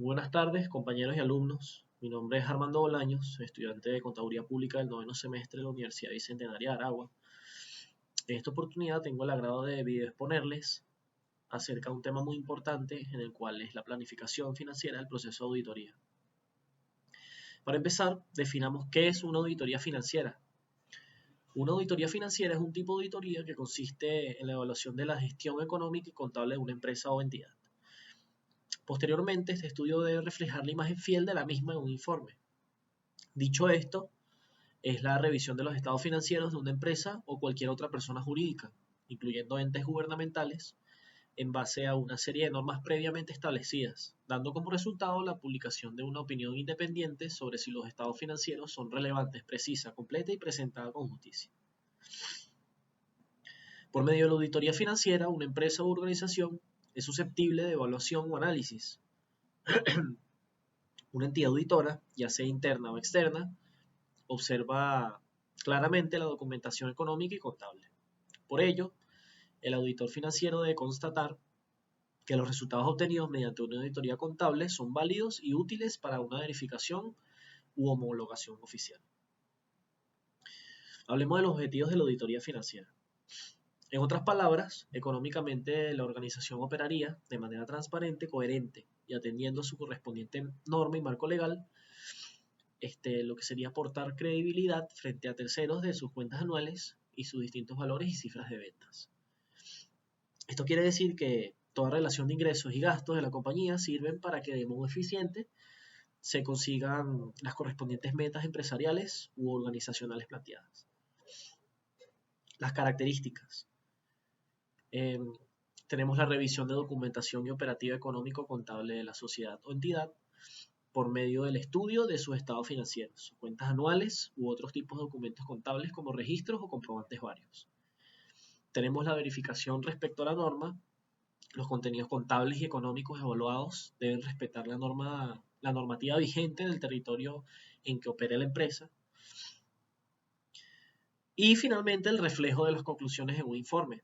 Buenas tardes, compañeros y alumnos. Mi nombre es Armando Bolaños, soy estudiante de Contaduría Pública del noveno semestre de la Universidad Bicentenaria de Aragua. En esta oportunidad tengo el agrado de exponerles acerca de un tema muy importante en el cual es la planificación financiera del proceso de auditoría. Para empezar, definamos qué es una auditoría financiera. Una auditoría financiera es un tipo de auditoría que consiste en la evaluación de la gestión económica y contable de una empresa o entidad. Posteriormente, este estudio debe reflejar la imagen fiel de la misma en un informe. Dicho esto, es la revisión de los estados financieros de una empresa o cualquier otra persona jurídica, incluyendo entes gubernamentales, en base a una serie de normas previamente establecidas, dando como resultado la publicación de una opinión independiente sobre si los estados financieros son relevantes, precisa, completa y presentada con justicia. Por medio de la auditoría financiera, una empresa u organización es susceptible de evaluación o análisis. Una entidad auditora, ya sea interna o externa, observa claramente la documentación económica y contable. Por ello, el auditor financiero debe constatar que los resultados obtenidos mediante una auditoría contable son válidos y útiles para una verificación u homologación oficial. Hablemos de los objetivos de la auditoría financiera. En otras palabras, económicamente la organización operaría de manera transparente, coherente y atendiendo a su correspondiente norma y marco legal, lo que sería aportar credibilidad frente a terceros de sus cuentas anuales y sus distintos valores y cifras de ventas. Esto quiere decir que toda relación de ingresos y gastos de la compañía sirven para que de modo eficiente se consigan las correspondientes metas empresariales u organizacionales planteadas. Las características. Eh, Tenemos la revisión de documentación y operativa económico-contable de la sociedad o entidad por medio del estudio de sus estados financieros, cuentas anuales u otros tipos de documentos contables como registros o comprobantes varios. Tenemos la verificación respecto a la norma. Los contenidos contables y económicos evaluados deben respetar la normativa vigente del territorio en que opere la empresa. Y finalmente el reflejo de las conclusiones en un informe.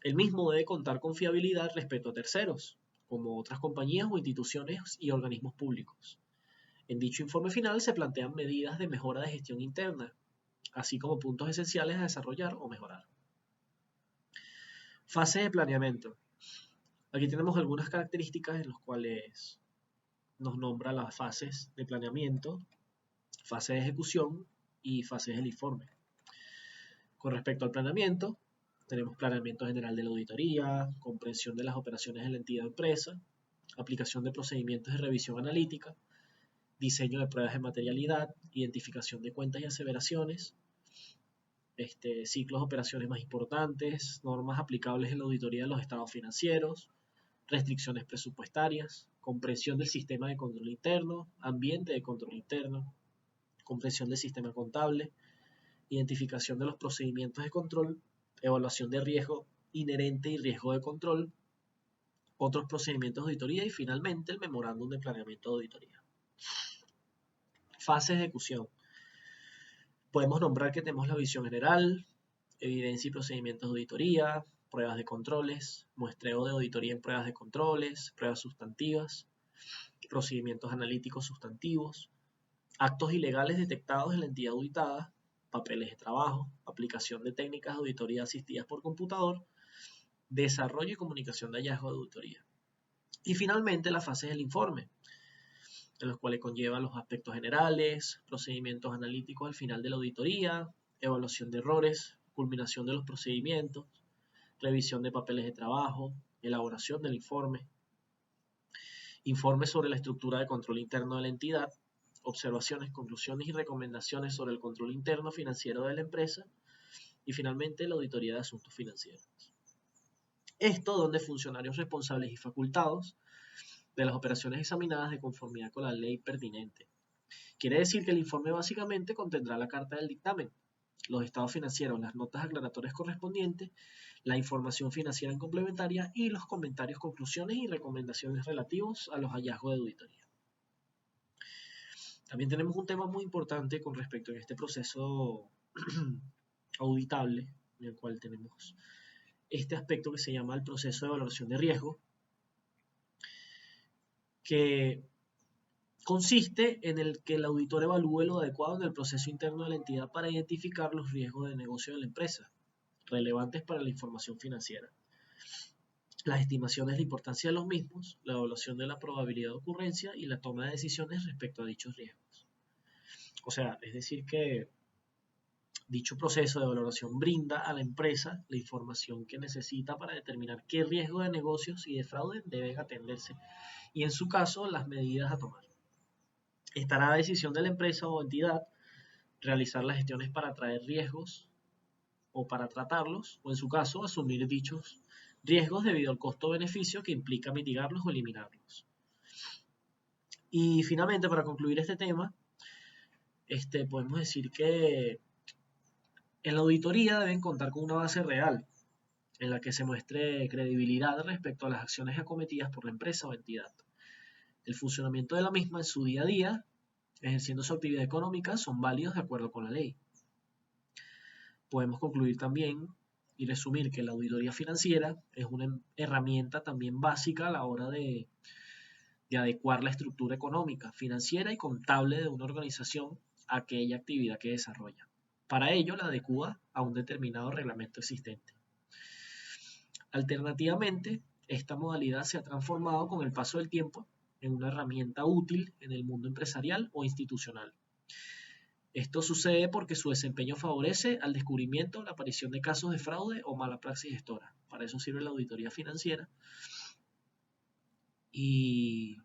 El mismo debe contar con fiabilidad respecto a terceros, como otras compañías o instituciones y organismos públicos. En dicho informe final se plantean medidas de mejora de gestión interna, así como puntos esenciales a desarrollar o mejorar. Fase de planeamiento. Aquí tenemos algunas características en las cuales nos nombra las fases de planeamiento, fase de ejecución y fases del informe. Con respecto al planeamiento, tenemos planeamiento general de la auditoría, comprensión de las operaciones de la entidad o empresa, aplicación de procedimientos de revisión analítica, diseño de pruebas de materialidad, identificación de cuentas y aseveraciones, ciclos de operaciones más importantes, normas aplicables en la auditoría de los estados financieros, restricciones presupuestarias, comprensión del sistema de control interno, ambiente de control interno, comprensión del sistema contable, identificación de los procedimientos de control, evaluación de riesgo inherente y riesgo de control, otros procedimientos de auditoría y finalmente el memorándum de planeamiento de auditoría. Fase de ejecución. Podemos nombrar que tenemos la visión general, evidencia y procedimientos de auditoría, pruebas de controles, muestreo de auditoría en pruebas de controles, pruebas sustantivas, procedimientos analíticos sustantivos, actos ilegales detectados en la entidad auditada, papeles de trabajo, aplicación de técnicas de auditoría asistidas por computador, desarrollo y comunicación de hallazgos de auditoría. Y finalmente la fase del informe, en los cuales conllevan los aspectos generales, procedimientos analíticos al final de la auditoría, evaluación de errores, culminación de los procedimientos, revisión de papeles de trabajo, elaboración del informe, informe sobre la estructura de control interno de la entidad, observaciones, conclusiones y recomendaciones sobre el control interno financiero de la empresa y finalmente la auditoría de asuntos financieros. Esto donde funcionarios responsables y facultados de las operaciones examinadas de conformidad con la ley pertinente. Quiere decir que el informe básicamente contendrá la carta del dictamen, los estados financieros, las notas aclaratorias correspondientes, la información financiera en complementaria y los comentarios, conclusiones y recomendaciones relativos a los hallazgos de auditoría. También tenemos un tema muy importante con respecto a este proceso auditable, en el cual tenemos este aspecto que se llama el proceso de evaluación de riesgo, que consiste en el que el auditor evalúe lo adecuado en el proceso interno de la entidad para identificar los riesgos de negocio de la empresa, relevantes para la información financiera, las estimaciones de importancia de los mismos, la evaluación de la probabilidad de ocurrencia y la toma de decisiones respecto a dichos riesgos. O sea, es decir que dicho proceso de valoración brinda a la empresa la información que necesita para determinar qué riesgo de negocios y de fraude deben atenderse y, en su caso, las medidas a tomar. Estará a decisión de la empresa o entidad realizar las gestiones para traer riesgos o para tratarlos, o en su caso, asumir dichos riesgos debido al costo-beneficio que implica mitigarlos o eliminarlos. Y finalmente, para concluir este tema, podemos decir que en la auditoría deben contar con una base real en la que se muestre credibilidad respecto a las acciones acometidas por la empresa o entidad. El funcionamiento de la misma en su día a día, ejerciendo su actividad económica, son válidos de acuerdo con la ley. Podemos concluir también y resumir que la auditoría financiera es una herramienta también básica a la hora de adecuar la estructura económica, financiera y contable de una organización a aquella actividad que desarrolla. Para ello, la adecua a un determinado reglamento existente. Alternativamente, esta modalidad se ha transformado con el paso del tiempo en una herramienta útil en el mundo empresarial o institucional. Esto sucede porque su desempeño favorece al descubrimiento o la aparición de casos de fraude o mala praxis gestora. Para eso sirve la auditoría financiera. Y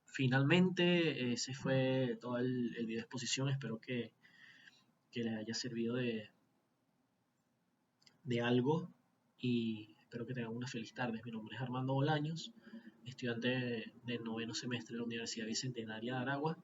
finalmente, ese fue todo el video de exposición. Espero que les haya servido de algo y espero que tengan una feliz tarde. Mi nombre es Armando Bolaños, estudiante del noveno semestre de la Universidad Bicentenaria de Aragua.